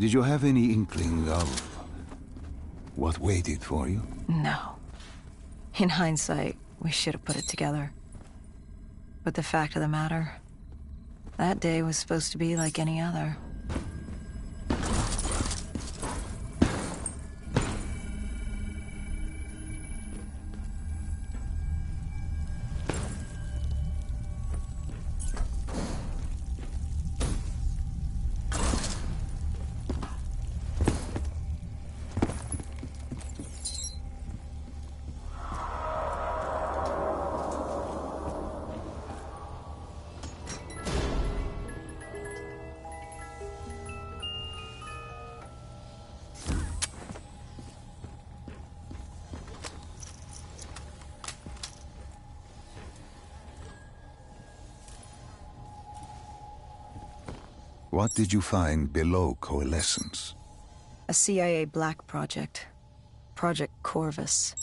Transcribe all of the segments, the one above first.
Did you have any inkling of what waited for you? No. In hindsight, we should have put it together. But the fact of the matter, that day was supposed to be like any other. What did you find below Coalescence? A CIA black project. Project Corvus.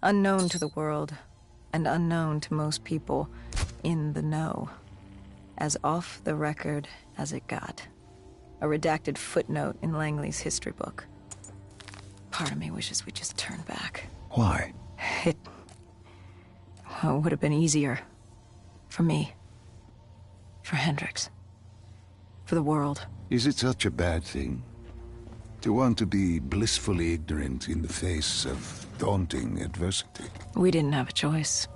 Unknown to the world, and unknown to most people in the know. As off the record as it got. A redacted footnote in Langley's history book. Part of me wishes we just turned back. Why? It would have been easier. For me. For Hendricks. For the world. Is it such a bad thing? To want to be blissfully ignorant in the face of daunting adversity? We didn't have a choice.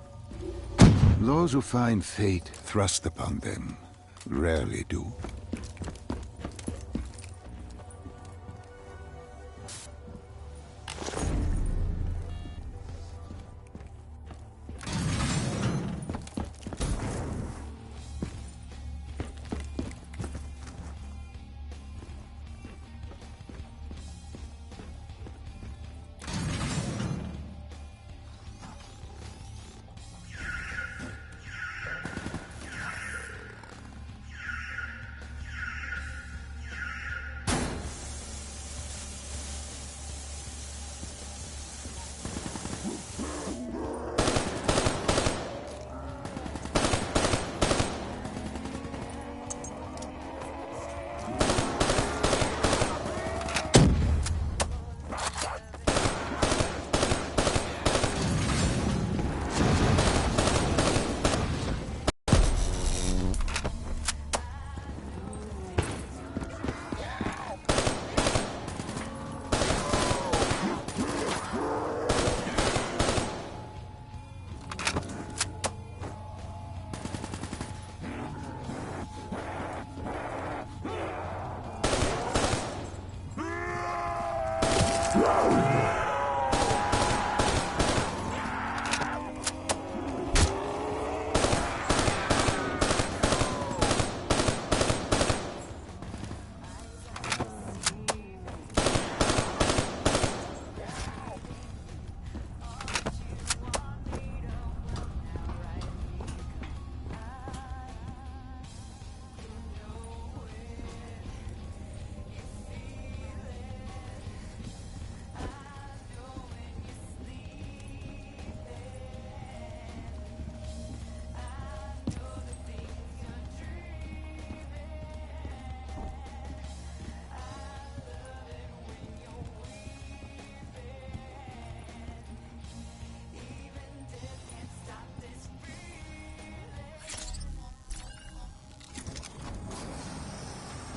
Those who find fate thrust upon them rarely do.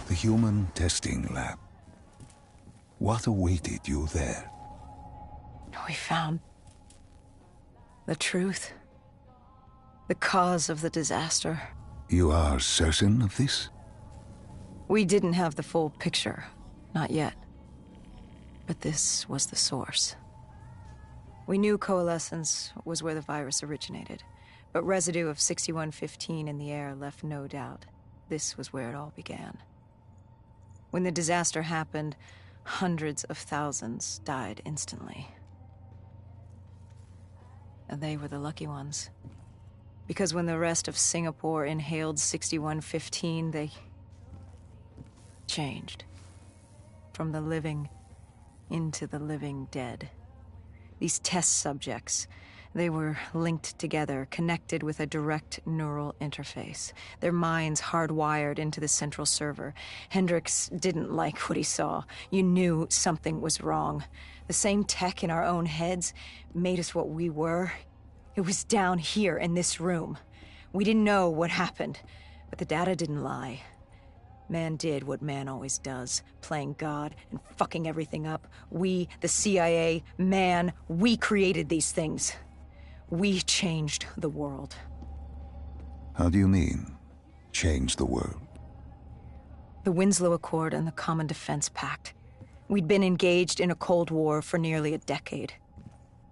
The human testing lab. What awaited you there? We found the truth. The cause of the disaster. You are certain of this? We didn't have the full picture. Not yet. But this was the source. We knew Coalescence was where the virus originated, but residue of 6115 in the air left no doubt. This was where it all began. When the disaster happened, hundreds of thousands died instantly. And they were the lucky ones. Because when the rest of Singapore inhaled 6115, they changed. From the living into the living dead. These test subjects, They were linked together, connected with a direct neural interface. Their minds hardwired into the central server. Hendricks didn't like what he saw. You knew something was wrong. The same tech in our own heads made us what we were. It was down here in this room. We didn't know what happened, but the data didn't lie. Man did what man always does, playing God and fucking everything up. We, the CIA, man, we created these things. We changed the world. How do you mean, change the world? The Winslow Accord and the Common Defense Pact. We'd been engaged in a Cold War for nearly a decade.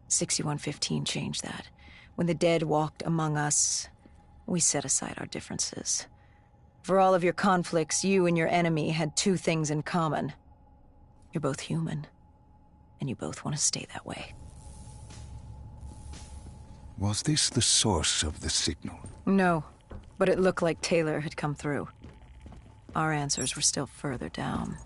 6115 changed that. When the dead walked among us, we set aside our differences. For all of your conflicts, you and your enemy had two things in common. You're both human, and you both want to stay that way. Was this the source of the signal? No, but it looked like Taylor had come through. Our answers were still further down.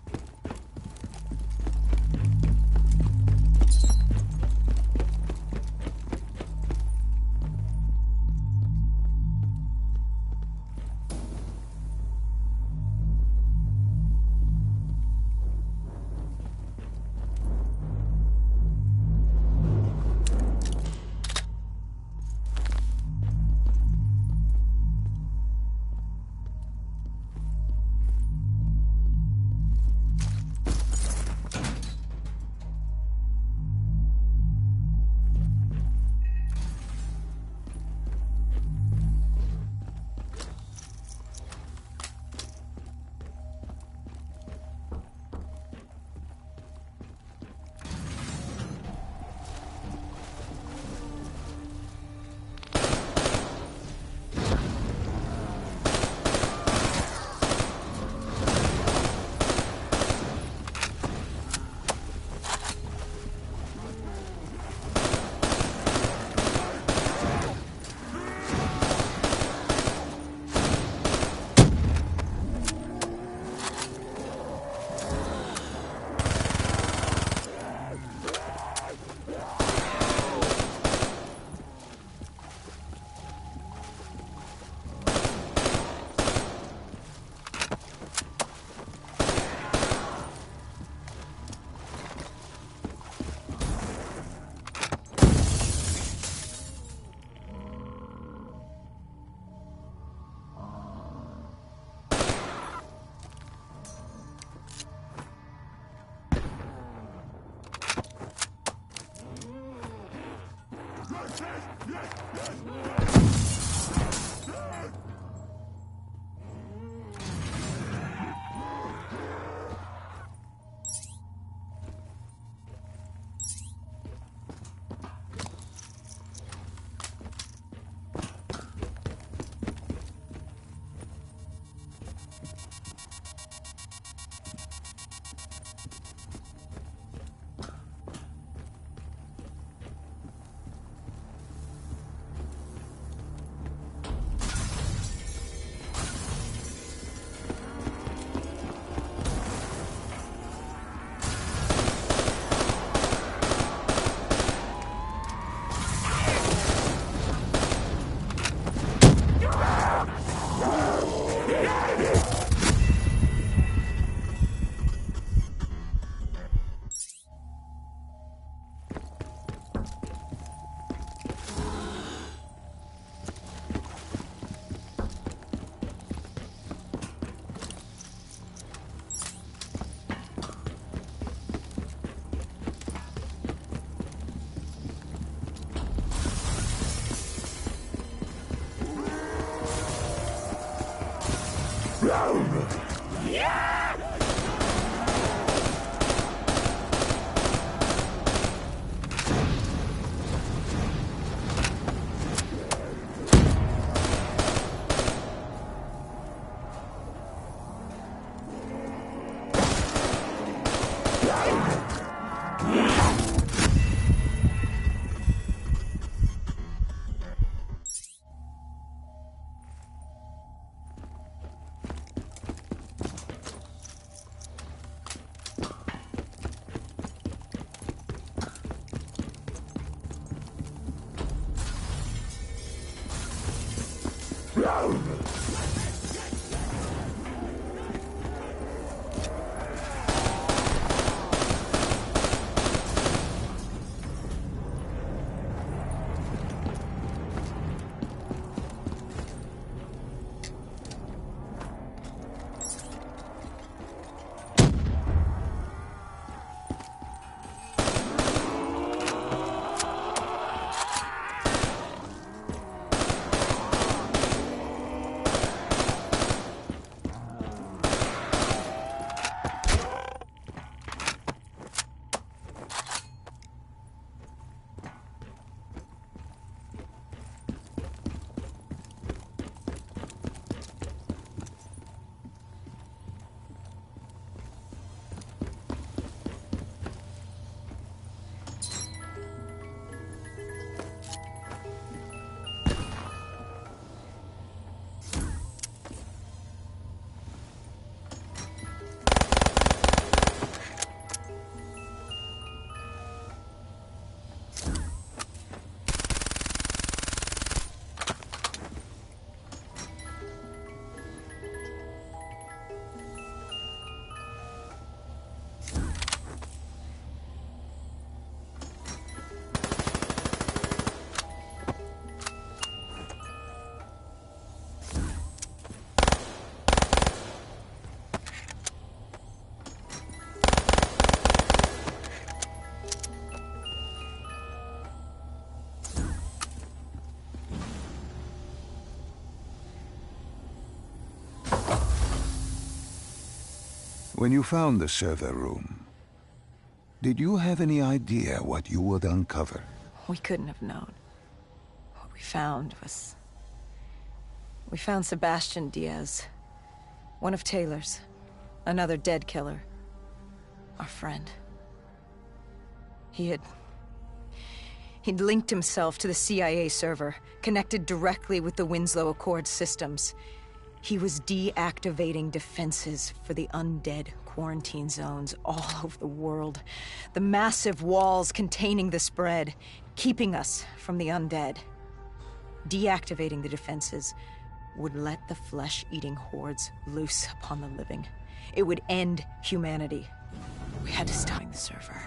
When you found the server room, did you have any idea what you would uncover? We couldn't have known. What we found was... We found Sebastian Diaz. One of Taylor's. Another dead killer. Our friend. He'd linked himself to the CIA server, connected directly with the Winslow Accord systems. He was deactivating defenses for the undead quarantine zones all over the world. The massive walls containing the spread, keeping us from the undead. Deactivating the defenses would let the flesh-eating hordes loose upon the living. It would end humanity. We had to stop the server.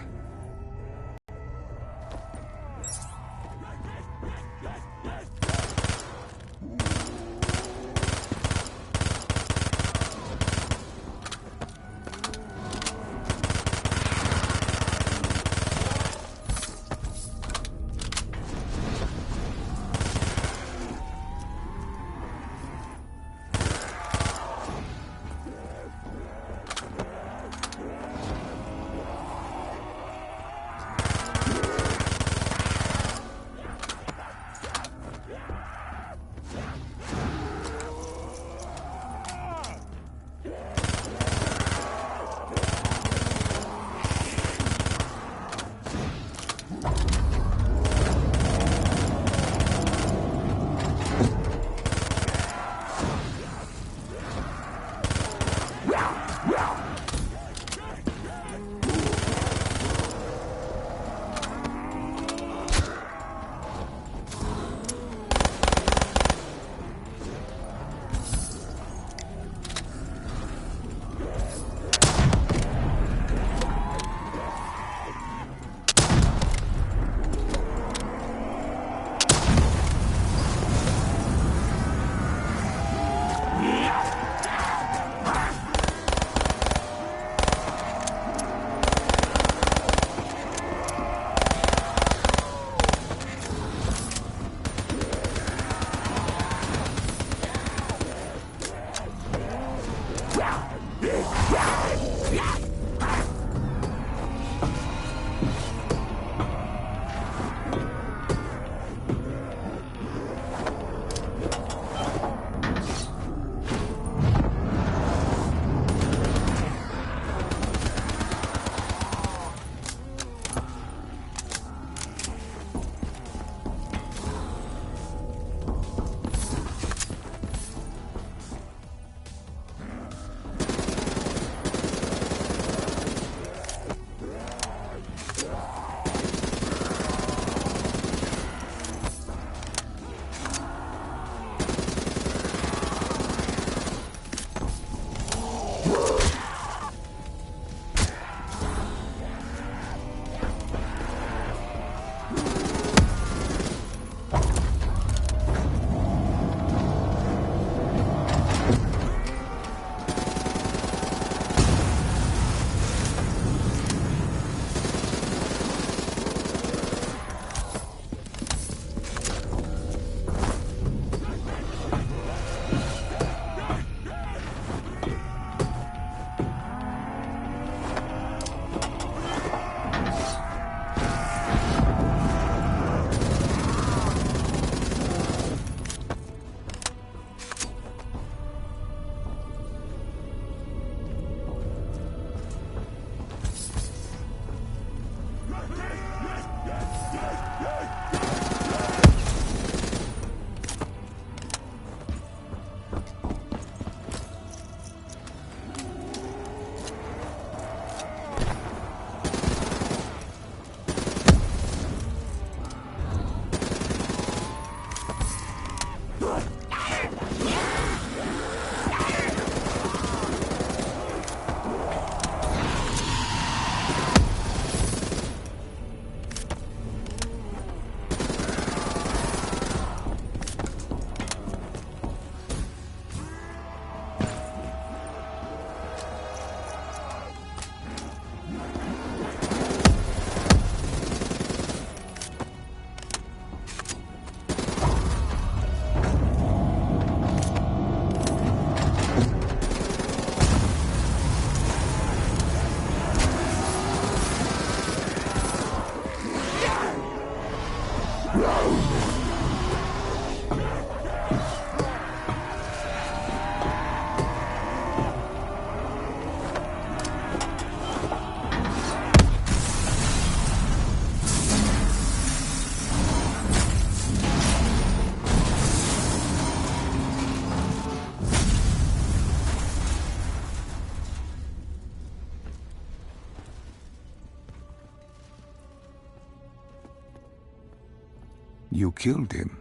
You killed him.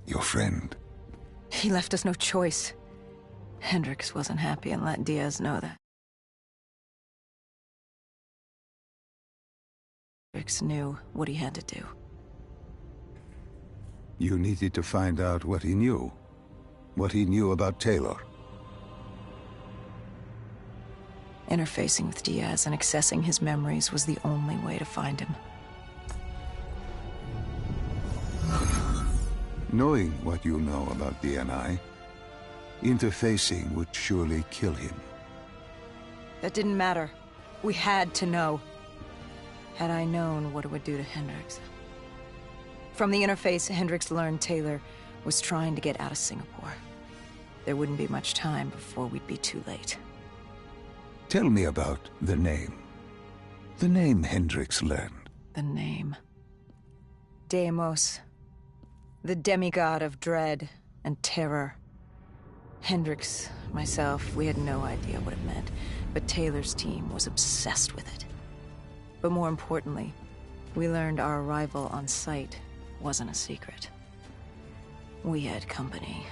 Your friend. He left us no choice. Hendricks wasn't happy and let Diaz know that. Hendricks knew what he had to do. You needed to find out what he knew. What he knew about Taylor. Interfacing with Diaz and accessing his memories was the only way to find him. Knowing what you know about DNI, interfacing would surely kill him. That didn't matter. We had to know. Had I known what it would do to Hendricks. From the interface, Hendricks learned Taylor was trying to get out of Singapore. There wouldn't be much time before we'd be too late. Tell me about the name. The name Hendricks learned. The name. Deimos. The demigod of dread and terror. Hendricks, myself, we had no idea what it meant, but Taylor's team was obsessed with it. But more importantly, we learned our arrival on site wasn't a secret. We had company.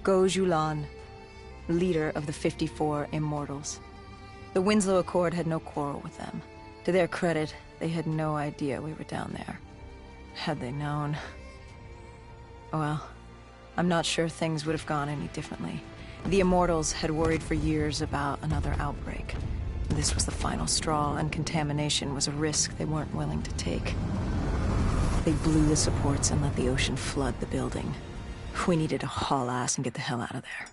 Go Julan, leader of the 54 Immortals. The Winslow Accord had no quarrel with them. To their credit, they had no idea we were down there. Had they known... Well, I'm not sure things would have gone any differently. The Immortals had worried for years about another outbreak. This was the final straw, and contamination was a risk they weren't willing to take. They blew the supports and let the ocean flood the building. We needed to haul ass and get the hell out of there.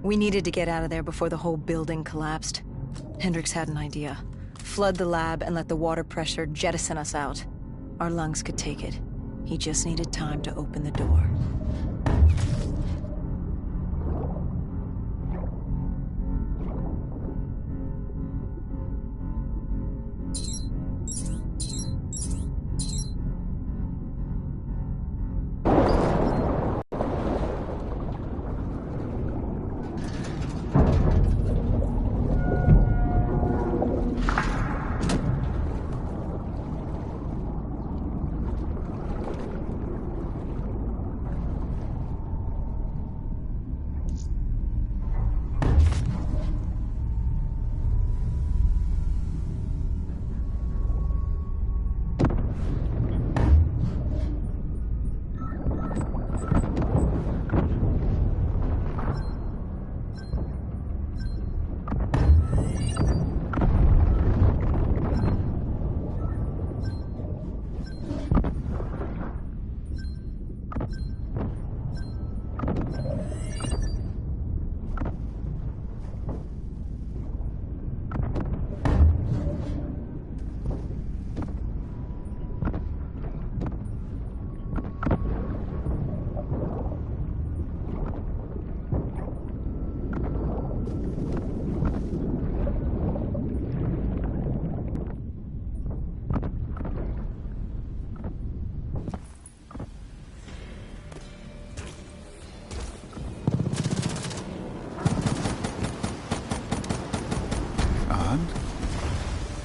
We needed to get out of there before the whole building collapsed. Hendricks had an idea. Flood the lab and let the water pressure jettison us out. Our lungs could take it. He just needed time to open the door.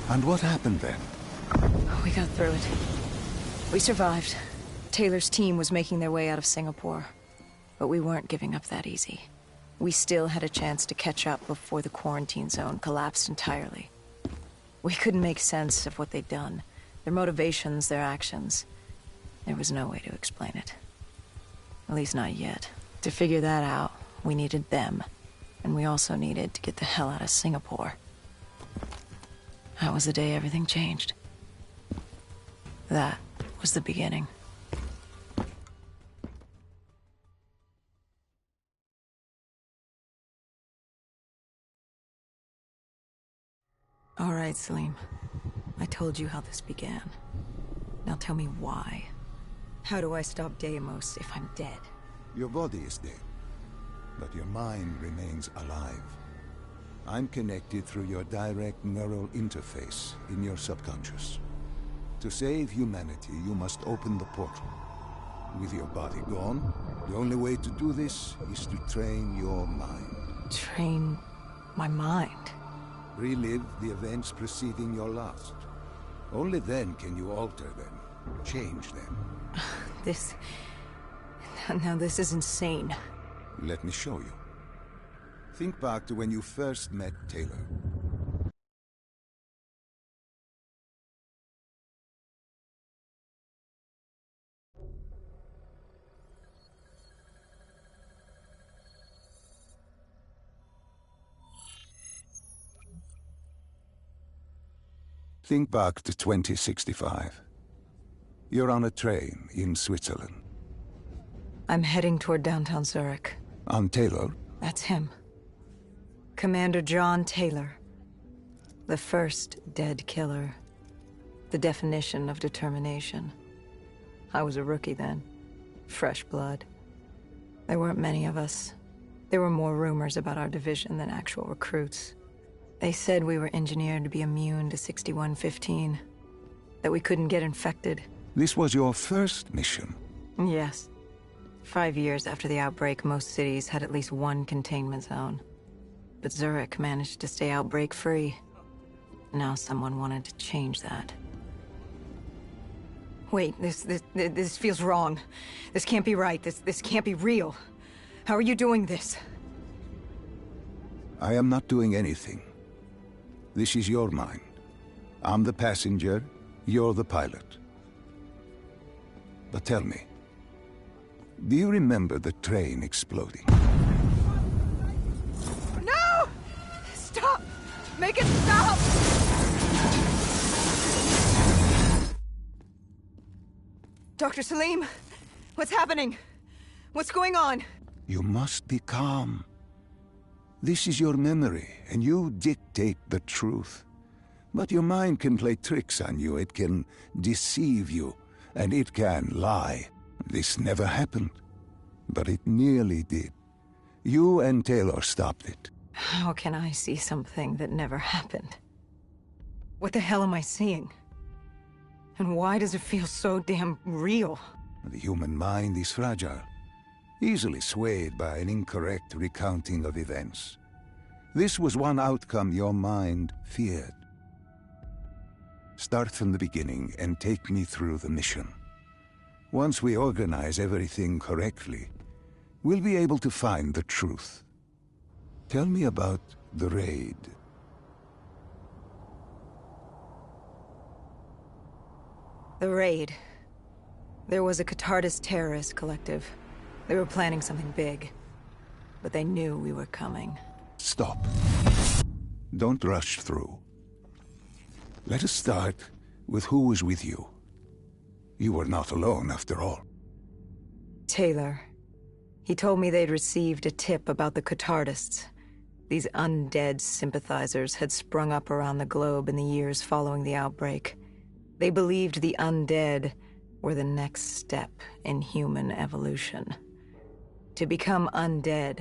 And what happened then? We got through it. We survived. Taylor's team was making their way out of Singapore. But we weren't giving up that easy. We still had a chance to catch up before the quarantine zone collapsed entirely. We couldn't make sense of what they'd done. Their motivations, their actions. There was no way to explain it. At least not yet. To figure that out, we needed them. And we also needed to get the hell out of Singapore. That was the day everything changed. That was the beginning. All right, Salim. I told you how this began. Now tell me why. How do I stop Deimos if I'm dead? Your body is dead, but your mind remains alive. I'm connected through your direct neural interface in your subconscious. To save humanity, you must open the portal. With your body gone, the only way to do this is to train your mind. Train my mind? Relive the events preceding your last. Only then can you alter them, change them. Now this is insane. Let me show you. Think back to when you first met Taylor. Think back to 2065. You're on a train in Switzerland. I'm heading toward downtown Zurich. On Taylor? That's him. Commander John Taylor. The first dead killer. The definition of determination. I was a rookie then. Fresh blood. There weren't many of us. There were more rumors about our division than actual recruits. They said we were engineered to be immune to 6115. That we couldn't get infected. This was your first mission? Yes. 5 years after the outbreak, most cities had at least one containment zone. But Zurich managed to stay outbreak-free. Now someone wanted to change that. Wait, this feels wrong. This can't be right. This can't be real. How are you doing this? I am not doing anything. This is your mind. I'm the passenger, you're the pilot. But tell me, do you remember the train exploding? No! Stop! Make it stop! Dr. Salim, what's happening? What's going on? You must be calm. This is your memory, and you dictate the truth. But your mind can play tricks on you. It can deceive you, and it can lie. This never happened, but it nearly did. You and Taylor stopped it. How can I see something that never happened? What the hell am I seeing? And why does it feel so damn real? The human mind is fragile, easily swayed by an incorrect recounting of events. This was one outcome your mind feared. Start from the beginning and take me through the mission. Once we organize everything correctly, we'll be able to find the truth. Tell me about the raid. The raid. There was a Catardist terrorist collective. They were planning something big, but they knew we were coming. Stop. Don't rush through. Let us start with who was with you. You were not alone, after all. Taylor. He told me they'd received a tip about the Catardists. These undead sympathizers had sprung up around the globe in the years following the outbreak. They believed the undead were the next step in human evolution. To become undead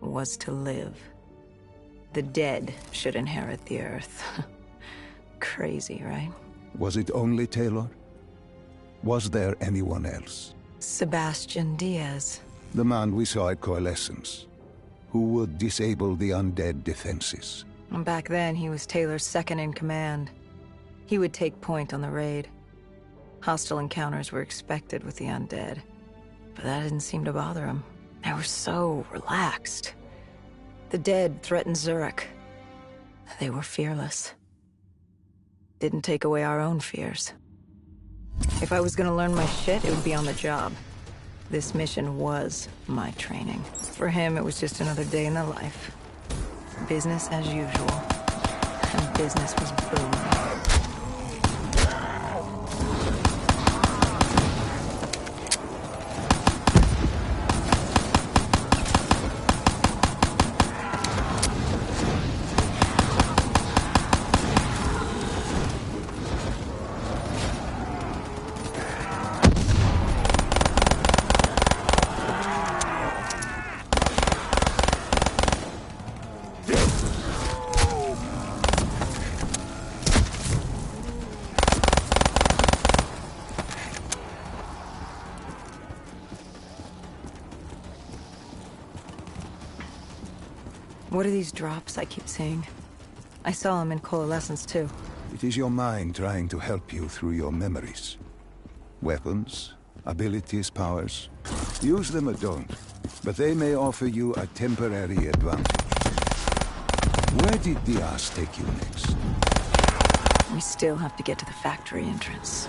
was to live. The dead should inherit the earth. Crazy, right? Was it only Taylor? Was there anyone else? Sebastian Diaz. The man we saw at Coalescence, who would disable the undead defenses. And back then, he was Taylor's second in command. He would take point on the raid. Hostile encounters were expected with the undead, but that didn't seem to bother him. They were so relaxed. The dead threatened Zurich. They were fearless. Didn't take away our own fears. If I was gonna learn my shit, it would be on the job. This mission was my training. For him, it was just another day in the life. Business as usual. And business was booming. What are these drops I keep seeing? I saw them in Coalescence too. It is your mind trying to help you through your memories. Weapons, abilities, powers. Use them or don't, but they may offer you a temporary advantage. Where did Diaz take you next? We still have to get to the factory entrance.